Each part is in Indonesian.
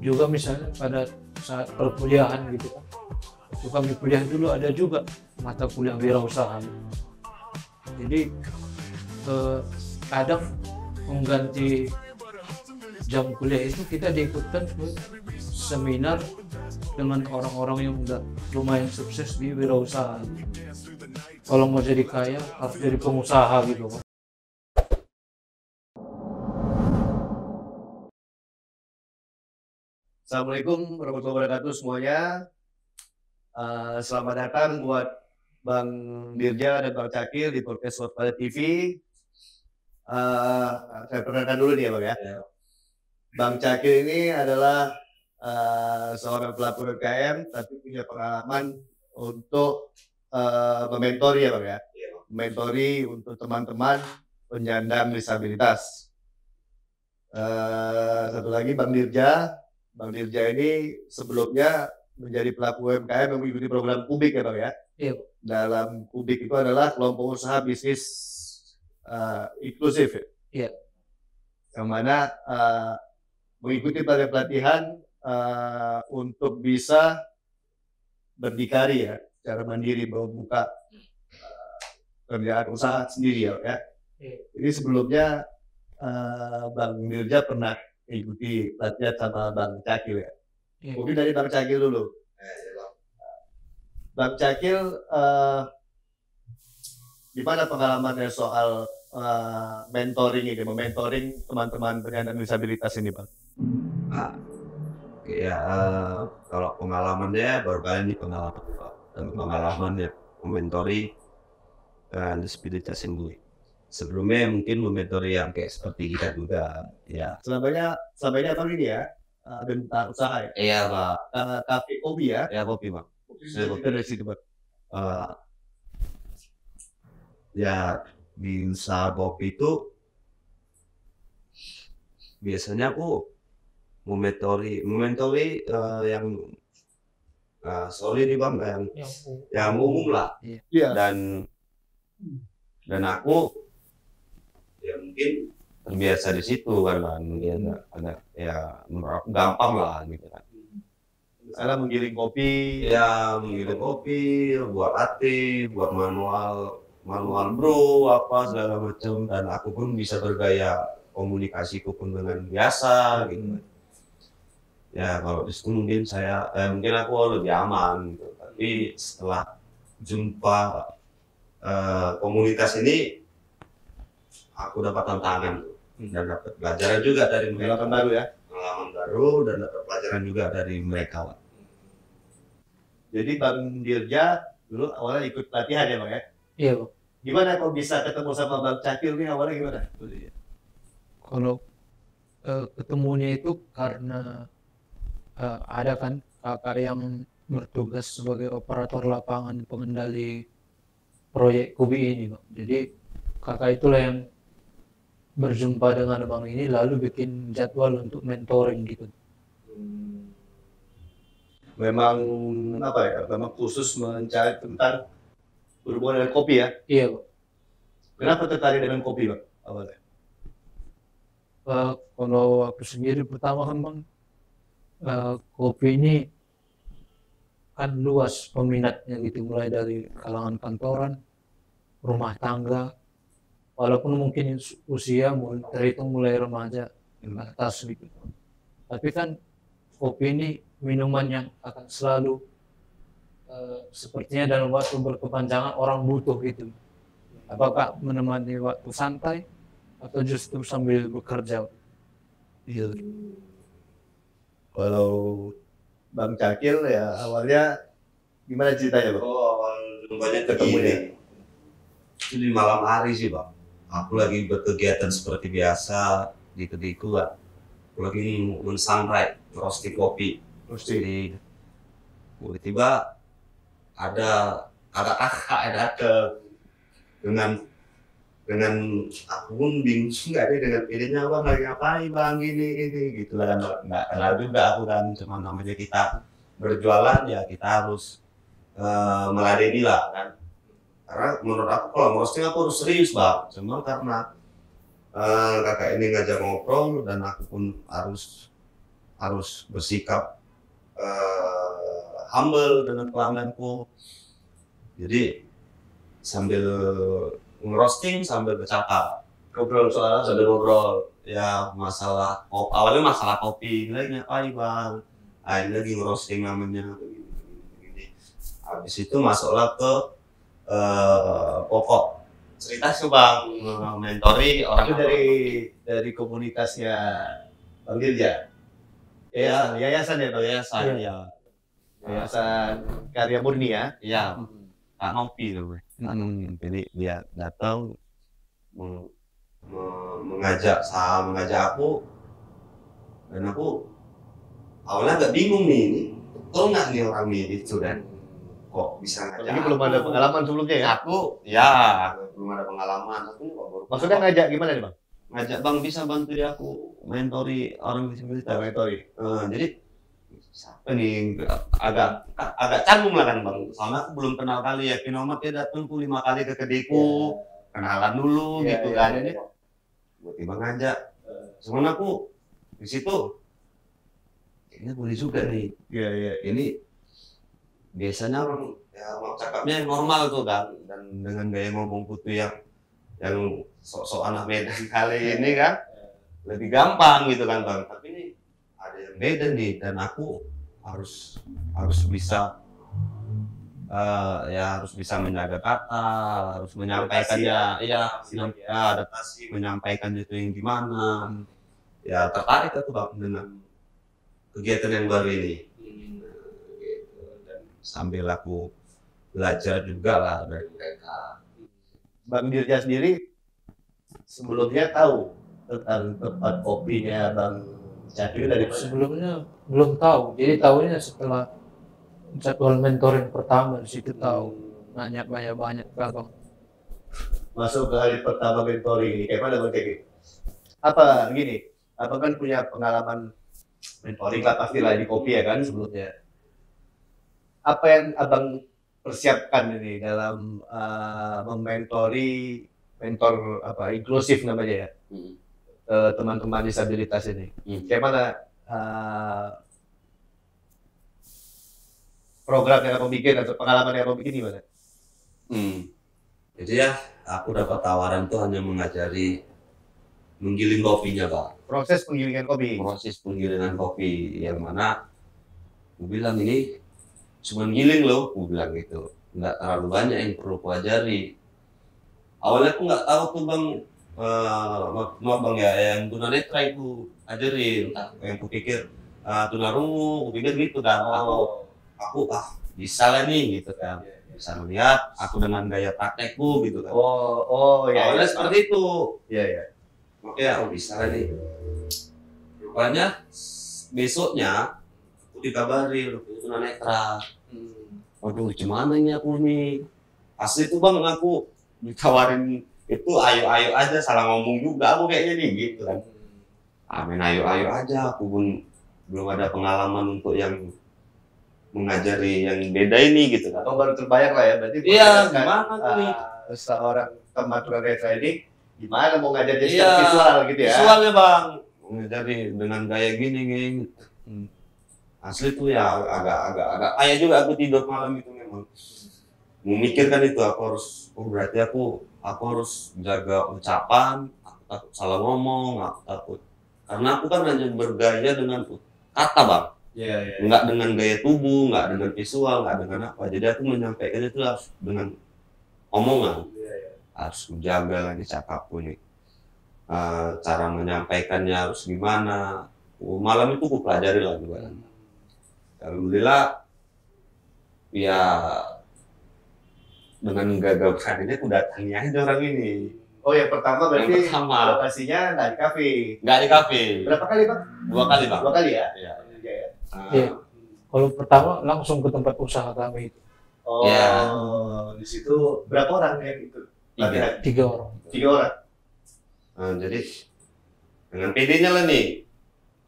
juga misalnya pada saat perkuliahan gitu kan. Waktu kami kuliah dulu ada juga mata kuliah wirausaha. Jadi kadang mengganti jam kuliah itu kita diikutkan ke seminar dengan orang-orang yang udah lumayan sukses di wirausaha. Kalau mau jadi kaya harus jadi pengusaha gitu kan. Assalamualaikum warahmatullahi wabarakatuh semuanya. Selamat datang buat Bang Dirja dan Bang Cakil di podcast Sotpal TV. Saya perkenalkan dulu nih ya Bang ya. Bang Cakil ini adalah seorang pelaku UMKM tapi punya pengalaman untuk mementori ya Bang ya. Mementori untuk teman-teman penyandang disabilitas. Satu lagi Bang Dirja. Bang Dirja ini sebelumnya menjadi pelaku UMKM yang mengikuti program Kubik ya Bang ya. Iya. Dalam Kubik itu adalah kelompok usaha bisnis inklusif ya. Iya. Yang mana mengikuti pelatihan untuk bisa berdikari ya, secara mandiri membuka kerjaan usaha sendiri ya. Iya. Jadi sebelumnya Bang Dirja pernah ikuti latihan sama Bang Cakil ya. Iya. Mungkin dari Bang Cakil dulu. Bang Cakil, gimana pengalamannya soal mentoring ini, mementoring teman-teman penyandang disabilitas ini, Bang? Kalau pengalamannya baru kali ini pengalamannya mementori disabilitas ini. Sebelumnya mungkin mementori yang kayak seperti kita juga, ya. Selama ini Abang ini ya, ada usaha ya? Iya Pak. Kafe kopi ya? Ya kopi Pak. Kopi dari situ Bang. Ya di usaha kopi itu biasanya aku mementori yang sorry nih Bang, yang umum lah. Iya. Dan aku ya mungkin terbiasa di situ kan ada ya menurut aku gampang lah gitu kan. Misalnya menggiling kopi. Ya menggiling kopi, buat latte, buat manual brew apa segala macam, dan aku pun bisa bergaya komunikasiku pun dengan biasa gitu. Ya kalau di situ mungkin mungkin aku lebih aman gitu. Tapi setelah jumpa komunitas ini aku dapat tantangan dan dapat pelajaran juga dari mereka. Pengalaman baru ya? Pengalaman baru dan dapat pelajaran juga dari mereka. Jadi Bang Dirja dulu awalnya ikut latihan ya Bang ya? Iya Bang. Gimana kok bisa ketemu sama Bang Cakil nih awalnya gimana? Kalau ketemunya itu karena ada kan kakak yang bertugas sebagai operator lapangan pengendali proyek Kubi ini Bang. Jadi kakak itulah yang berjumpa dengan Bang ini lalu bikin jadwal untuk mentoring gitu. Memang apa ya? Memang khusus mencari tentang berhubungan dengan kopi ya? Iya Bang. Kenapa tertarik dengan kopi Bang awalnya? Kalau aku sendiri pertama kan Bang, kopi ini kan luas peminatnya gitu, mulai dari kalangan kantoran, rumah tangga, walaupun mungkin usia terhitung mulai remaja ke atas gitu. Tapi kan kopi ini minuman yang akan selalu sepertinya dalam waktu berkepanjangan orang butuh gitu. Apakah menemani waktu santai atau justru sambil bekerja? Iya. Kalau Bang Cakil ya awalnya gimana ceritanya Bang? Awal jumpanya ketemunya itu di malam hari sih Bang. Aku lagi berkegiatan seperti biasa di kedaiku lah. Aku lagi mensangrai, roasting kopi. Jadi tiba-tiba ada kakak datang dengan aku pun bingung nggak deh dengan idenya Bang lagi ngapain Bang gini gitu lah kan, nggak kenal juga aku kan, cuma namanya kita berjualan ya kita harus meladeni lah kan, karena menurut aku kalau roasting aku harus serius Bang, cuma karena kakak ini ngajak ngobrol dan aku pun harus harus bersikap humble dengan pelangganku. Jadi sambil ngerosting sambil bercakap, Ngobrol soal sambil ngobrol ya masalah awalnya masalah kopi, lagi ngapain bang? Ini lagi ngerosting namanya begini. Habis itu masuklah ke pokok cerita sih bang, mentori orang itu dari komunitasnya Bang Dirja. Yayasan ya Bang? yayasan ya, Yayasan Karya Murni ya. ya Kak Nopi tuh. Jadi dia datang mengajak aku, dan aku awalnya agak bingung nih, ini betul nggak nih orang ini itu dan kok bisa ngajak Ini belum ada pengalaman sebelumnya ya? aku ya belum ada pengalaman aku kok baru Maksudnya ngajak gimana nih Bang? ngajak bang bisa bantu dia aku mentori orang disabilitas. Mentori. Jadi siapa nih agak canggung lah kan bang, soalnya aku belum kenal kali ya Pinomat, dia datang tuh 5 kali ke kedaiku, kenalan dulu gitu kan. Ini tiba-tiba ngajak, cuman aku di situ kayaknya boleh juga nih. Ini biasanya orang ya cakapnya yang normal tuh kan, dan dengan gaya ngomong putih yang sok-sok anak Medan kali ini kan lebih gampang gitu kan bang. Tapi ini ada yang beda nih, dan aku harus bisa harus bisa menjaga kata, harus menyampaikannya, adaptasi, menyampaikan itu yang gimana. Ya tertarik aku bang dengan kegiatan yang baru ini. Dan sambil aku belajar juga lah dari mereka. Bang Dirja sendiri sebelumnya tahu tentang tempat kopinya Bang Cakil dari Sebelumnya belum tahu, jadi tahunya setelah jadwal mentoring pertama di situ tahu. Nanya banyak kan bang. masuk ke hari pertama mentoring ini. Kayak mana Bang Cakil? Apa gini? Abang kan punya pengalaman mentoring lah pastilah di kopi ya kan sebelumnya. Apa yang Abang persiapkan ini dalam mementori mentor inklusif namanya ya, teman-teman disabilitas ini? Kayak mana program yang Abang bikin atau pengalaman yang Abang bikin gimana? Jadi ya aku dapat tawaran tuh hanya mengajari menggiling kopinya bang. Proses penggilingan kopi. Proses penggilingan kopi yang mana aku bilang ini cuma giling loh, aku bilang gitu, nggak terlalu banyak yang perlu aku ajari. Awalnya aku nggak tahu tuh bang, maaf bang ya, yang tunanetra itu ajarin, yang aku pikir tunarungu, aku pikir gitu kan. Aku bisa lah nih gitu kan, bisa melihat aku dengan gaya praktekku gitu kan. Awalnya seperti itu. Ya, aku bisa lah nih. Rupanya besoknya aku dikabari tunanetra. Waduh, gimana ini aku nih? Asli tuh bang, aku ditawarin itu ayo aja, salah ngomong juga aku kayaknya nih gitu kan. Amin ayo aja, aku pun belum ada pengalaman untuk yang mengajari yang beda ini gitu kan. Baru terbayang lah ya, berarti Iya, gimana tuh nih? Seorang teman tunanetra ini gimana mau ngajar jadi secara visual gitu ya? Visualnya bang, ngajari dengan gaya gini. Asli tuh ya agak ayah juga aku tidur malam itu memang memikirkan itu, aku harus berarti aku harus jaga ucapan, aku takut salah ngomong, aku takut karena aku kan hanya bergaya dengan kata bang, nggak dengan gaya tubuh, nggak dengan visual, nggak dengan apa. Jadi aku menyampaikan itu harus dengan omongan, harus menjaga lagi cakapku nih, cara menyampaikannya harus gimana. Malam itu aku pelajari lah juga. Alhamdulillah ya dengan gagah beraninya aku datangi aja orang ini. Oh yang pertama berarti lokasinya nggak di kafe? Nggak di kafe. Berapa kali Bang? 2 kali Bang. 2 kali ya? Iya. Kalau pertama langsung ke tempat usaha kami itu. Di situ berapa orang yang itu? 3 orang. 3 orang. Jadi dengan PD-nya lah nih,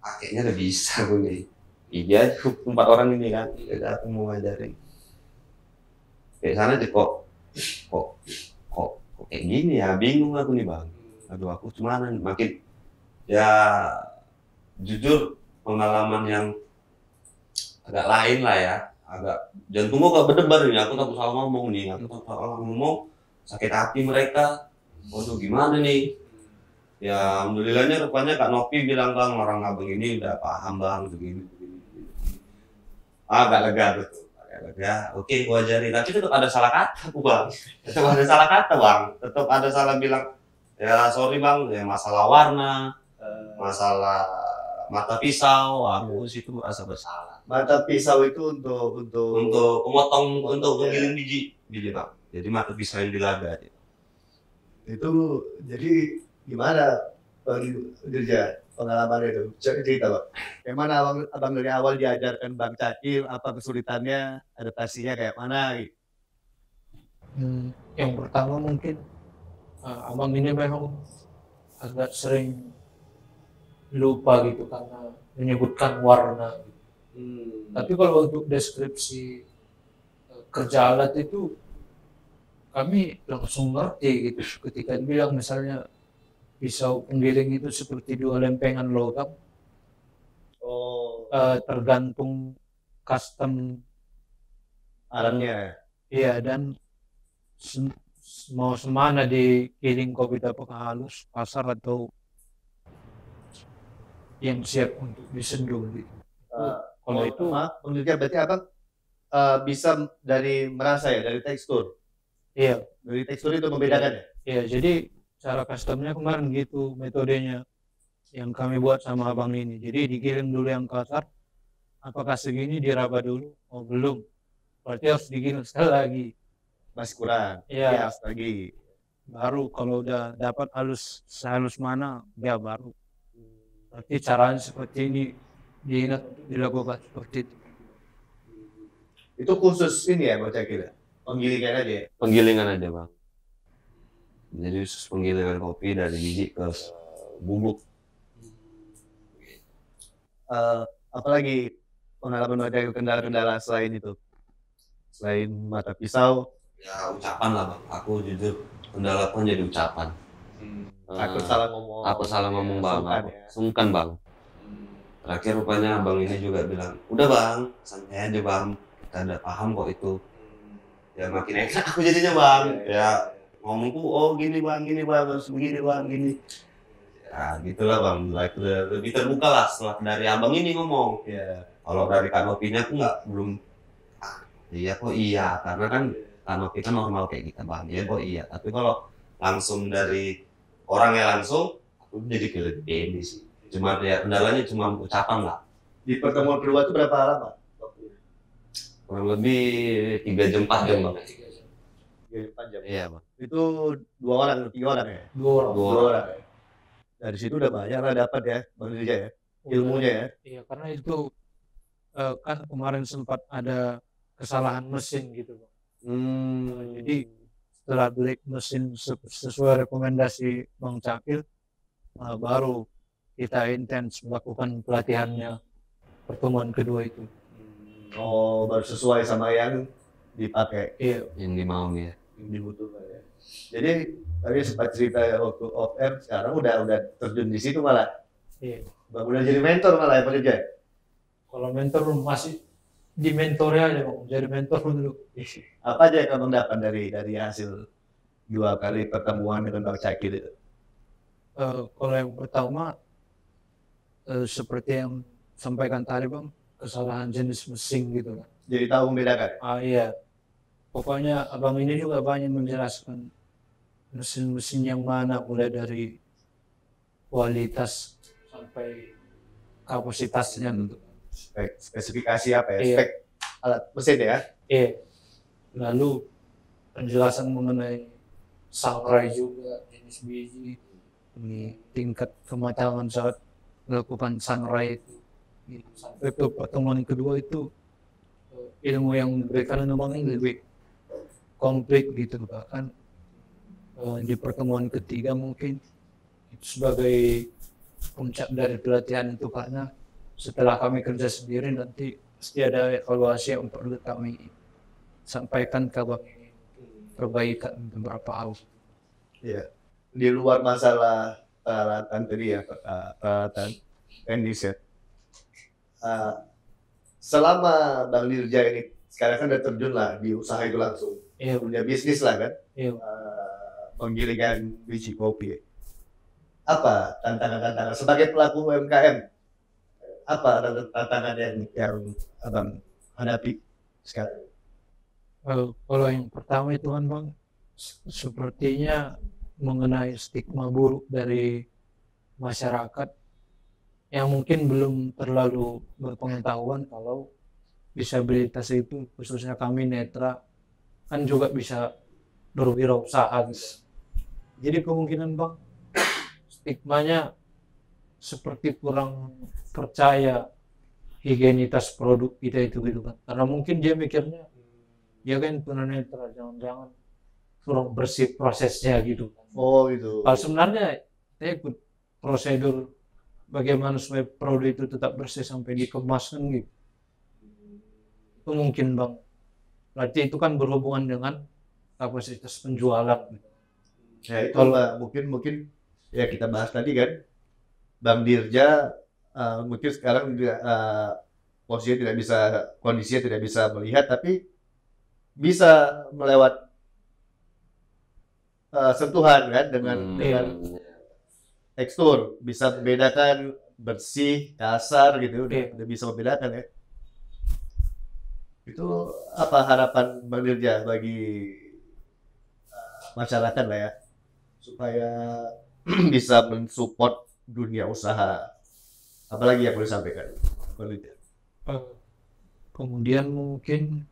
kayaknya udah bisa gue nih. Iya, 4 orang ini kan, jadi aku mau ngajarin. Kayak sana deh kok kayak gini ya, bingung aku nih bang. Aduh aku cuman makin ya jujur pengalaman yang agak lain lah ya, agak jantungku agak berdebar nih, aku takut salah ngomong nih, sakit hati mereka, waduh gimana nih. Ya alhamdulillahnya rupanya Kak Nopi bilang, Bang, orang abang ini udah paham Bang, begini. Agak lega betul, agak lega. Oke, wajari, tapi tetap ada salah kata aku Bang, tetap ada salah kata Bang, tetap ada salah bilang, ya sorry Bang, ya masalah warna, masalah mata pisau, aku situ merasa bersalah. Mata pisau itu untuk memotong, untuk menggiling biji Bang. Jadi mata pisau yang dilaga. Itu jadi gimana Bang Dirja pengalaman itu? Cerita Bang. Bagaimana abang dari awal diajarkan Bang Cakil, apa kesulitannya, adaptasinya kayak mana gitu? Yang pertama mungkin abang ini memang agak sering lupa gitu karena menyebutkan warna. Tapi kalau untuk deskripsi kerja alat itu kami langsung ngerti gitu ketika bilang misalnya pisau penggiling itu seperti 2 lempengan logam. Tergantung custom alatnya. Iya, dan mau semana digiling kopi apakah halus, kasar atau yang siap untuk disenduh gitu. Kalau itu penelitian berarti abang bisa dari merasa ya, dari tekstur. Iya, dari tekstur itu membedakan ya. Iya, jadi cara customnya kemarin gitu metodenya yang kami buat sama abang ini. Jadi digiling dulu yang kasar, apakah segini diraba dulu? Oh belum, berarti harus digiling sekali lagi. Masih kurang. Iya, lagi. Baru kalau udah dapat sehalus mana, ya baru. Berarti caranya seperti ini dilakukan seperti itu. Itu khusus ini ya, Bang Cakil? Penggilingan aja ya? Penggilingan aja Bang. Jadi khusus penggilingan kopi dari biji ke bubuk. Apalagi pengalaman ada kendala-kendala selain itu? Selain mata pisau? Ya ucapan lah Bang. Aku jujur kendala pun jadi ucapan. Aku salah ngomong. Aku salah ngomong Bang. Sungkan Bang. Terakhir rupanya abang ini juga bilang, udah Bang, santai aja Bang. Kita udah paham kok itu. Ya makin enak aku jadinya Bang. Ya ngomongku, oh gini Bang, harus begini Bang, gini. Ya gitulah Bang, lebih terbuka lah setelah dari abang ini ngomong. Ya. Kalau dari Kak Nopinya aku belum, iya kok iya, karena kan Kak Nopi kan normal kayak kita Bang, iya kok iya. Tapi kalau langsung dari orangnya langsung, aku jadi lebih ini sih. Cuma ya kendalanya cuma ucapan lah. Di pertemuan kedua itu berapa lama? Kurang lebih 3 jam 4 jam Bang. 3 jam. Iya Bang. Itu 2 orang, 3 orang ya? 2 orang. Dari situ udah banyak lah dapat ya, Bang Dirja ya, ilmunya ya. Iya, karena itu kan kemarin sempat ada kesalahan mesin gitu Bang. Jadi setelah beli mesin sesuai rekomendasi Bang Cakil, baru kita intens melakukan pelatihannya pertemuan kedua itu. Oh, baru sesuai sama yang dipakai. Iya. Yang dimau ya. Yang dibutuhkan ya. Jadi tadi sempat cerita waktu off air, sekarang udah terjun di situ malah. Iya. Bang udah jadi mentor malah ya Pak Dirja. Kalau mentor masih di mentornya aja Bang, jadi mentor dulu. Apa aja yang kamu dapat dari hasil 2 kali pertemuan dengan Bang Cakil itu? Kalau yang pertama seperti yang sampaikan tadi Bang, kesalahan jenis mesin gitu kan. Jadi tahu membedakan? Iya. Pokoknya abang ini juga banyak menjelaskan mesin-mesin yang mana, mulai dari kualitas sampai kapasitasnya gitu. Spesifikasi apa ya? Iya. Spek alat mesin ya? Iya. Lalu penjelasan mengenai sangrai juga, jenis biji, ini tingkat kematangan saat melakukan sangrai itu. Sampai ke pertemuan kedua itu ilmu yang diberikan abang ini lebih komplit gitu, bahkan di pertemuan ketiga mungkin itu sebagai puncak dari pelatihan itu, karena setelah kami kerja sendiri nanti pasti ada evaluasi yang perlu kami sampaikan ke abang ini, perbaikan beberapa hal. Iya. Di luar masalah peralatan tadi ya, peralatan teknis ya. selama Bang Dirja ini sekarang kan udah terjun lah di usaha itu langsung, Iya, punya bisnis lah kan, iya. penggilingan biji kopi. Apa tantangan-tantangan sebagai pelaku UMKM? Apa tantangan yang abang hadapi sekarang? Kalau yang pertama itu kan Bang, sepertinya mengenai stigma buruk dari masyarakat yang mungkin belum terlalu berpengetahuan kalau disabilitas itu, khususnya kami netra, kan juga bisa berwirausaha. Jadi kemungkinan Bang, stigmanya seperti kurang percaya higienitas produk kita itu gitu kan. Karena mungkin dia mikirnya, dia kan tunanetra, jangan-jangan kurang bersih prosesnya gitu kan. Oh gitu. Kalau sebenarnya saya ikut prosedur bagaimana supaya produk itu tetap bersih sampai dikemas kan gitu. Itu mungkin Bang. Berarti itu kan berhubungan dengan kapasitas penjualan. Ya itu Mbak, mungkin ya kita bahas tadi kan, Bang Dirja mungkin sekarang posisinya kondisinya tidak bisa melihat, tapi bisa melewat sentuhan kan dengan tekstur, bisa membedakan bersih, kasar gitu, udah bisa membedakan ya. Itu apa harapan Bang Dirja bagi masyarakat lah ya, supaya bisa mensupport dunia usaha? Apalagi yang boleh sampaikan Bang Dirja? Kemudian mungkin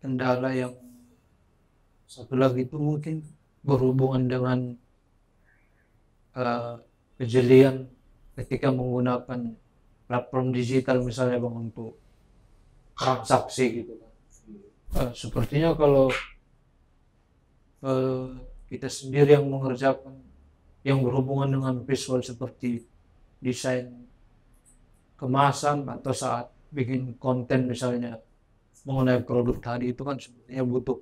kendala yang satu lagi itu mungkin berhubungan dengan kejelian ketika menggunakan platform digital misalnya Bang untuk transaksi gitu kan. Sepertinya kalau kita sendiri yang mengerjakan yang berhubungan dengan visual seperti desain kemasan atau saat bikin konten misalnya mengenai produk tadi, itu kan sebenarnya butuh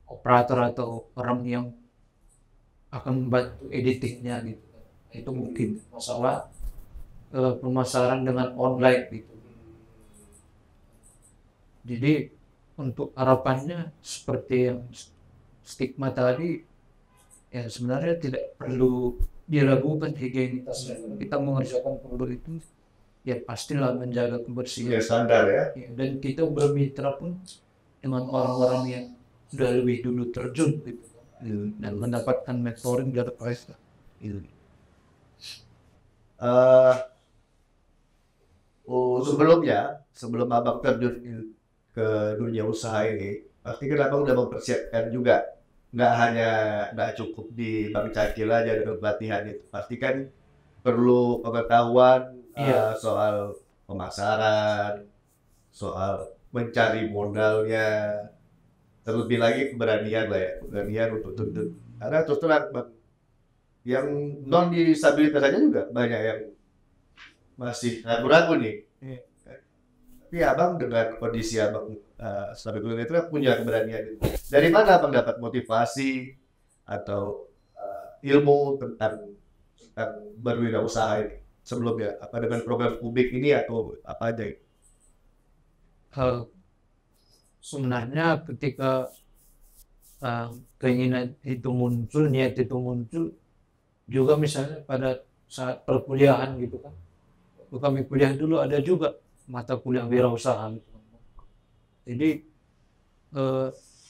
operator atau orang yang akan membantu editingnya gitu. Itu mungkin masalah pemasaran dengan online gitu. Jadi untuk harapannya seperti yang stigma tadi, ya sebenarnya tidak perlu diragukan higienitasnya. Kita mengerjakan produk itu ya pastilah menjaga kebersihan. Ya standar ya. Dan kita bermitra pun dengan orang-orang yang sudah lebih dulu terjun gitu, dan mendapatkan mentoring dari mereka. Sebelum abang terjun ke dunia usaha ini, pasti kan abang udah mempersiapkan juga, nggak cukup di Bang Cakil aja dengan pelatihan itu, pasti kan perlu pengetahuan soal pemasaran, soal mencari modalnya, terlebih lagi keberanian lah ya, keberanian untuk tuntut. Karena terus terang Bang, yang non disabilitas aja juga banyak yang masih ragu-ragu nih. Tapi abang dengan kondisi abang sebagai tunanetra punya keberanian. Dari mana abang dapat motivasi atau ilmu tentang berwirausaha ini sebelumnya? Apa dengan program Kubik ini atau apa aja? Sebenarnya ketika keinginan itu muncul, niat itu muncul juga misalnya pada saat perkuliahan gitu kan. Kami kuliah dulu ada juga mata kuliah wirausaha gitu. Jadi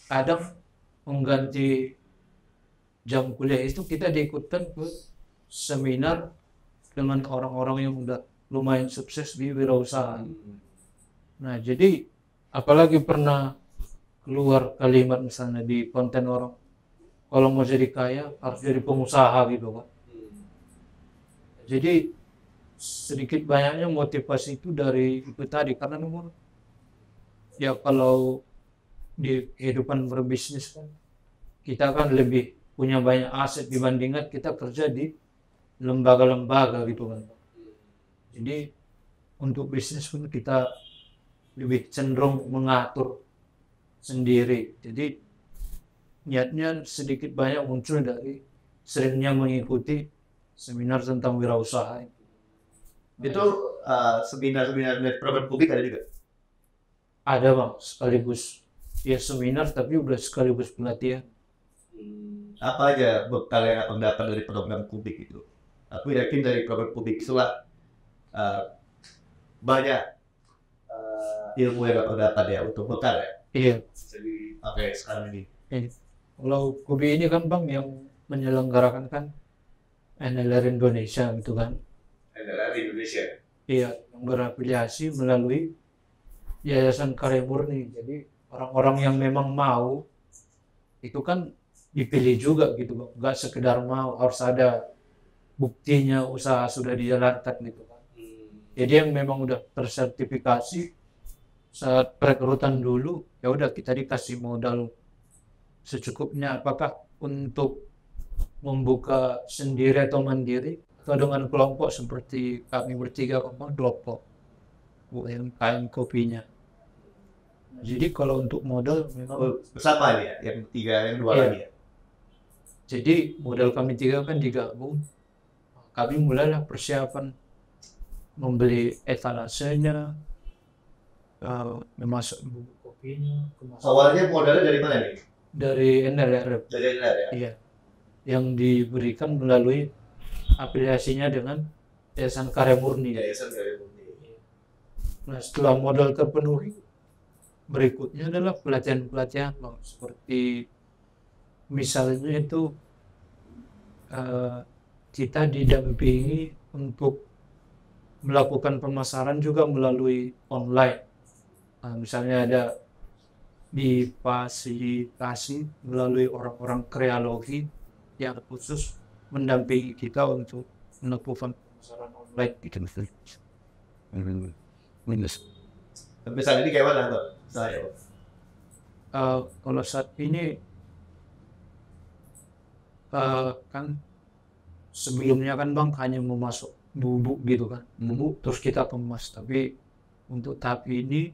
kadang mengganti jam kuliah itu kita diikutkan ke seminar dengan orang-orang yang udah lumayan sukses di wirausaha. Nah jadi apalagi pernah keluar kalimat misalnya di konten orang, kalau mau jadi kaya harus jadi pengusaha gitu kan. Jadi sedikit banyaknya motivasi itu dari itu tadi, karena memang ya kalau di kehidupan berbisnis kan kita kan lebih punya banyak aset dibandingkan kita kerja di lembaga-lembaga gitu kan. Jadi untuk bisnis pun kita lebih cenderung mengatur sendiri. Jadi niatnya sedikit banyak muncul dari seringnya mengikuti seminar tentang wirausaha. Itu seminar-seminar dari program publik ada juga. Ada bang, sekaligus ya seminar tapi udah sekaligus pelatihan. Apa aja bekal yang abang dapat dari program publik itu? Aku yakin dari program publik itulah banyak ilmu yang abang dapat ya untuk bekal ya. Iya. Jadi oke sekarang ini. Kalau KUBI ini kan bang yang menyelenggarakan kan NLR Indonesia gitu kan. NLR Indonesia. Iya, yang berafiliasi melalui Yayasan Karya Murni. Jadi orang-orang yang memang mau itu kan dipilih juga gitu bang. Nggak sekedar mau, harus ada buktinya usaha sudah dijalankan gitu kan. Jadi yang memang udah tersertifikasi saat perekrutan dulu ya udah kita dikasih modal secukupnya, apakah untuk membuka sendiri atau mandiri atau dengan kelompok seperti kami bertiga kelompok UMKM kopinya. Jadi kalau untuk modal memang Bersama nih ya, yang tiga, yang dua Iya. lagi ya. jadi modal kami tiga kan digabung. Kami mulailah persiapan membeli etalasenya, memasuk bubuk kopinya, Awalnya modalnya dari mana nih? dari NLR. Dari NLR ya. Iya, yang diberikan melalui afiliasinya dengan Yayasan Karya Murni. Yayasan Karya Murni. Nah, setelah modal terpenuhi, berikutnya adalah pelatihan-pelatihan bang. Seperti misalnya itu kita didampingi untuk melakukan pemasaran juga melalui online. Nah, misalnya ada difasilitasi melalui orang-orang kreologi yang khusus mendampingi kita untuk melakukan pemasaran online gitu. Tapi saat ini kayak mana Bang? Saya. Kalau saat ini kan sebelumnya kan bang hanya memasuk bubuk gitu kan, bubuk terus kita kemas. Tapi untuk tahap ini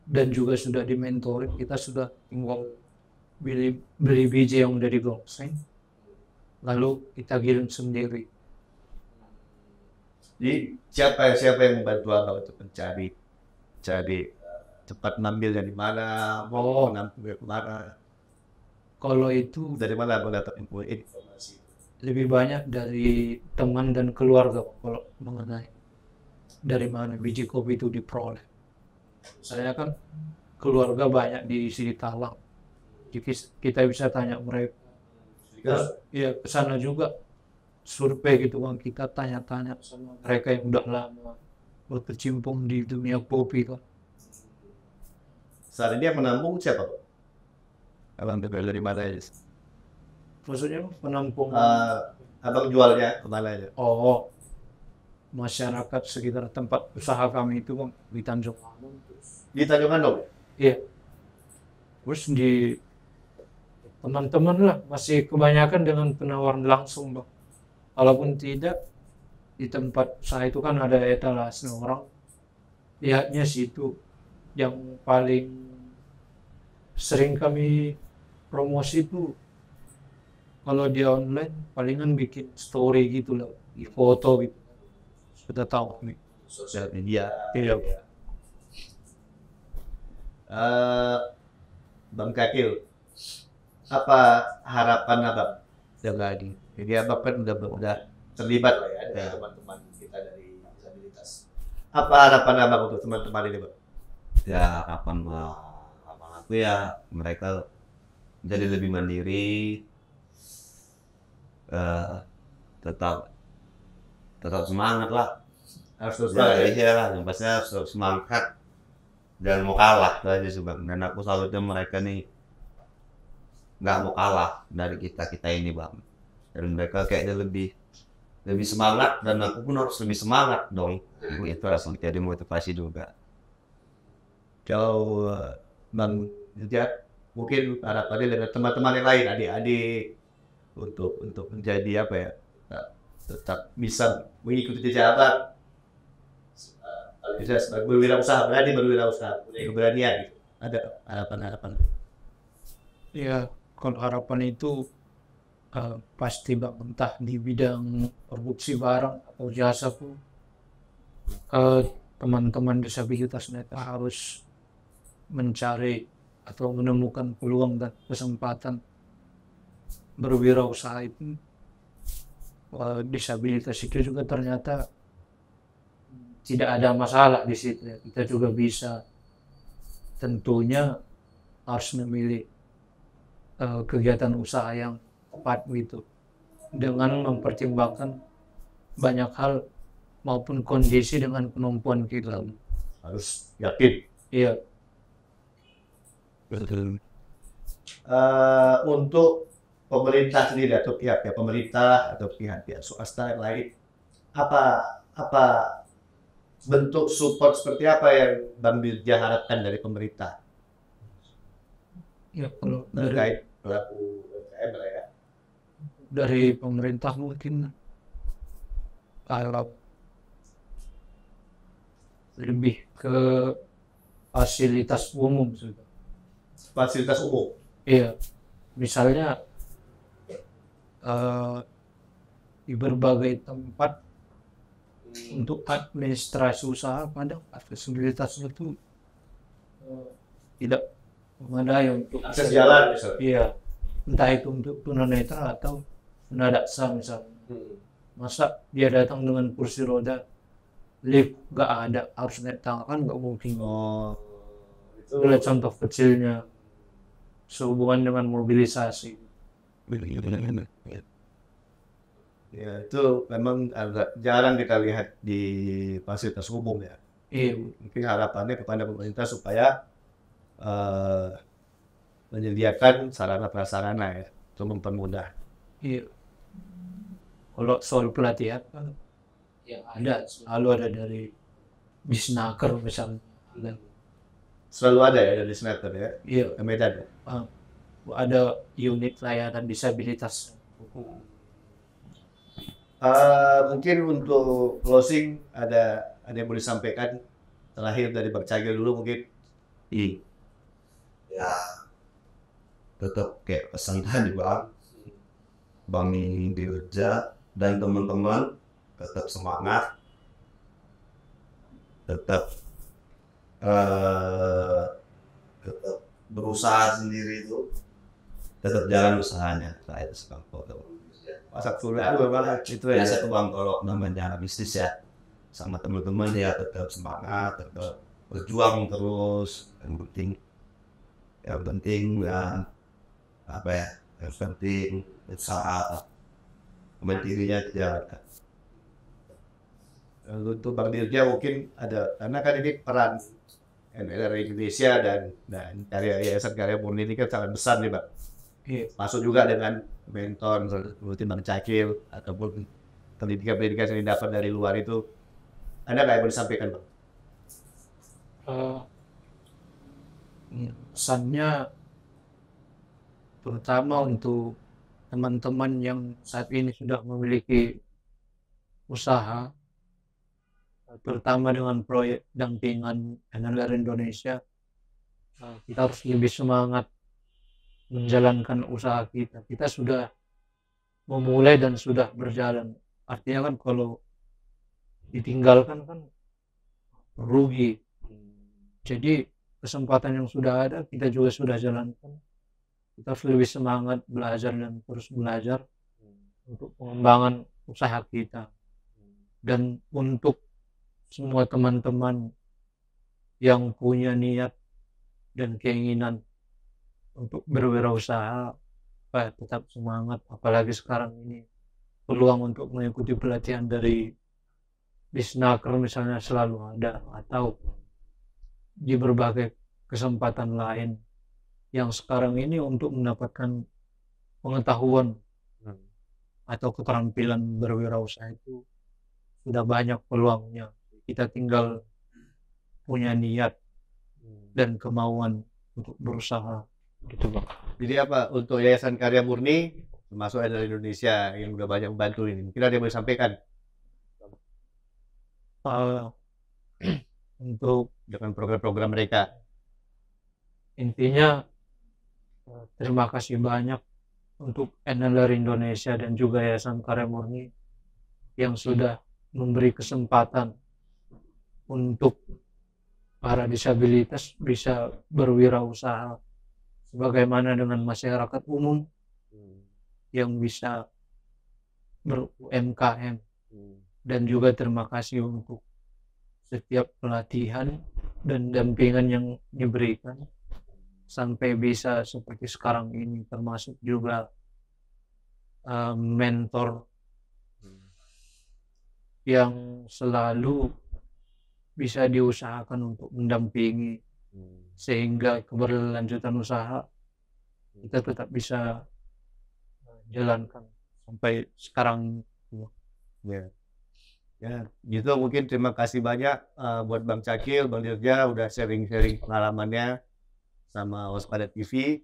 dan juga sudah dimentorin, kita sudah tinggal beli biji yang udah digoseng, lalu kita giling sendiri. Jadi siapa yang membantu Abang untuk mencari cepat ngambil dari mana, mau ngambil kemana? Kalau itu Dari mana Abang dapat informasi? lebih banyak dari teman dan keluarga kalau mengenai dari mana biji kopi itu diperoleh. Saya kan keluarga banyak di sini Talang, jadi kita bisa tanya mereka. Ya ke sana juga survei gitu bang, kita tanya-tanya sama mereka yang udah lama berkecimpung di dunia kopi kan. Saat ini yang menampung siapa Bang? Abang dapat dari mana aja? Maksudnya penampung Abang jualnya kemana aja? Masyarakat sekitar tempat usaha kami itu bang, di Tanjung Lanung. Di Tanjung Andong? Iya. Terus di teman-teman lah masih kebanyakan dengan penawaran langsung bang. Walaupun tidak di tempat usaha itu kan ada etalase orang lihatnya situ. Yang paling sering kami promosi itu kalau dia online palingan bikin story gitu lah, di foto gitu. Sudah tahu nih. Sosial media. Iya. Bang Kakil, apa harapan Abang dengan ini? Jadi Abang kan udah terlibat lah ya dengan teman-teman kita dari disabilitas. Apa harapan Abang untuk teman-teman ini Bang? Ya harapan aku ya mereka jadi lebih mandiri, tetap semangat lah. Harus terus Ya, belajar. iya lah, yang pasti harus semangat dan mau kalah itu aja sih bang. Dan aku salutnya mereka nih nggak mau kalah dari kita ini bang. Dan mereka kayaknya lebih semangat dan aku pun harus lebih semangat dong. Itu harus jadi motivasi juga. Kalau Bang Jejak, mungkin harapannya dari teman-teman yang lain, adik-adik untuk menjadi apa ya, tetap bisa mengikuti jejak Abang. Bisa sebagai berwirausaha, punya keberanian gitu. Ada harapan-harapan. Ya, kalau harapan itu pasti bang, entah di bidang produksi barang atau jasa pun teman-teman disabilitas netra harus mencari atau menemukan peluang dan kesempatan berwirausaha itu. Disabilitas itu juga ternyata tidak ada masalah di situ. Kita juga bisa, tentunya harus memilih kegiatan usaha yang tepat gitu, dengan mempertimbangkan banyak hal maupun kondisi dengan kemampuan kita. Harus yakin. Iya. Untuk pemerintah sendiri atau pihak pemerintah atau pihak swasta yang lain, apa bentuk support seperti apa yang Bang Dirja harapkan dari pemerintah Ya, kalau terkait pelaku UMKM lah ya? dari pemerintah mungkin kalau lebih ke fasilitas umum sudah. Fasilitas umum. Iya, misalnya di berbagai tempat untuk administrasi usaha pada fasilitasnya itu tidak memadai untuk Akses jalan misalnya. Iya, entah itu untuk tunanetra atau tunadaksa misalnya. Masa dia datang dengan kursi roda, lift nggak ada, harus naik tangga, kan nggak mungkin. Oh, itu Itulah contoh kecilnya sehubungan dengan mobilisasi. ya, itu memang agak jarang kita lihat di fasilitas umum ya. Iya, Mungkin harapannya kepada pemerintah supaya menyediakan sarana prasarana ya untuk mempermudah. iya. Kalau soal pelatihan kan ya ada, selalu ada dari Disnaker misalnya. Selalu ada ya dari Smelter ya, Iya, ke Medan ya. ada unit layanan disabilitas. Mungkin untuk closing ada yang boleh disampaikan terakhir dari Bang Cagil dulu mungkin. Ya tetap kayak pesan tadi Bang Dirja dan teman-teman tetap semangat, tetap berusaha sendiri itu, tetap jalan usahanya. Saya sekarang Masak sudah banget itu ya. biasa tuh Bang kalau namanya bisnis ya, sama teman-teman ya tetap semangat, tetap berjuang terus. Yang penting ya apa ya, yang penting usaha mandirinya dijalankan. Untuk Bang Dirja mungkin ada, karena kan ini peran NLR Indonesia dan Yayasan Karya Murni ini kan sangat besar nih Bang. Iya. Masuk juga dengan mentor seperti Bang Cakil ataupun pendidikan yang didapat dari luar itu, ada nggak yang mau disampaikan Bang? Pesannya terutama untuk teman-teman yang saat ini sudah memiliki usaha, terutama dengan proyek dampingan NLR Indonesia, kita harus lebih semangat menjalankan usaha kita. Kita sudah memulai dan sudah berjalan. Artinya kan kalau ditinggalkan kan rugi. Jadi kesempatan yang sudah ada kita juga sudah jalankan. Kita harus lebih semangat belajar dan terus belajar untuk pengembangan usaha kita. Dan untuk semua teman-teman yang punya niat dan keinginan untuk berwirausaha, tetap semangat. Apalagi sekarang ini peluang untuk mengikuti pelatihan dari Disnaker misalnya selalu ada, atau di berbagai kesempatan lain yang sekarang ini untuk mendapatkan pengetahuan atau keterampilan berwirausaha itu sudah banyak peluangnya. Kita tinggal punya niat dan kemauan untuk berusaha, gitu Bang. Jadi apa untuk Yayasan Karya Murni termasuk dari Indonesia yang udah banyak membantu ini, mungkin ada yang mau disampaikan Untuk dengan program-program mereka? intinya terima kasih banyak untuk NLR Indonesia dan juga Yayasan Karya Murni yang sudah memberi kesempatan untuk para disabilitas bisa berwirausaha sebagaimana dengan masyarakat umum yang bisa ber-UMKM. Dan juga terima kasih untuk setiap pelatihan dan dampingan yang diberikan sampai bisa seperti sekarang ini, termasuk juga mentor yang selalu bisa diusahakan untuk mendampingi sehingga keberlanjutan usaha kita tetap bisa jalankan sampai sekarang. Ya, gitu mungkin terima kasih banyak buat Bang Cakil, Bang Dirga udah sharing-sharing pengalamannya sama Waspada TV.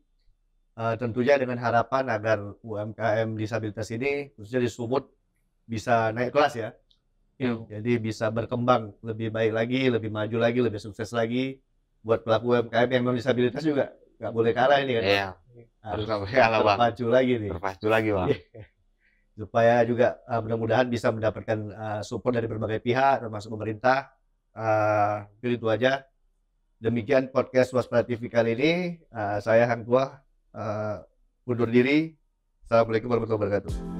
Tentunya dengan harapan agar UMKM disabilitas ini khususnya di Sumut bisa naik kelas ya. Jadi bisa berkembang lebih baik lagi, lebih maju lagi, lebih sukses lagi. Buat pelaku UMKM yang non disabilitas juga nggak boleh kalah ini kan. Iya. Harus Bang. terpacu lagi nih. Terpacu lagi, Bang. Supaya juga mudah-mudahan bisa mendapatkan support dari berbagai pihak termasuk pemerintah. Itu aja. Demikian podcast Waspada TV kali ini. Saya Hang Tua undur diri. Assalamualaikum warahmatullahi wabarakatuh.